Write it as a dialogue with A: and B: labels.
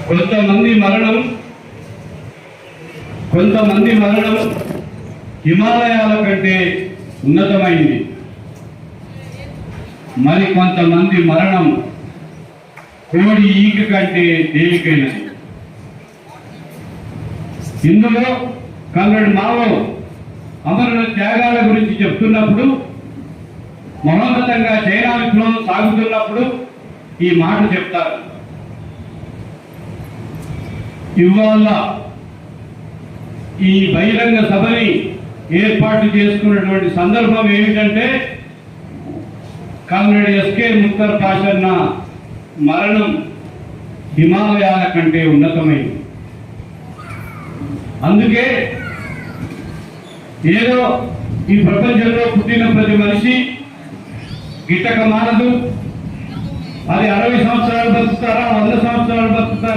A: కొంతమంది మరణం హిమాలయాల కంటే ఉన్నతమైంది, మరి కొంతమంది మరణం కోడి ఈక కంటే తేలికైనది. ఇందులో కల్లడి మావో అమరుల త్యాగాల గురించి చెప్తున్నప్పుడు, మహోన్నతంగా చైనా విప్లవం సాగుతున్నప్పుడు ఈ మాట చెప్తారు. ఇవాళ ఈ బహిరంగ సభని ఏర్పాటు చేసుకున్నటువంటి సందర్భం ఏమిటంటే, కల్లడి ఎస్కే ముక్తర్ పాషన్న మరణం హిమాలయాల కంటే ఉన్నతమైంది. అందుకే ఏదో ఈ ప్రపంచంలో పుట్టిన ప్రతి మనిషి గిట్టక మానదు. అది 60 సంవత్సరాలు బతుకుతారా, 100 సంవత్సరాలు బతుకుతారా?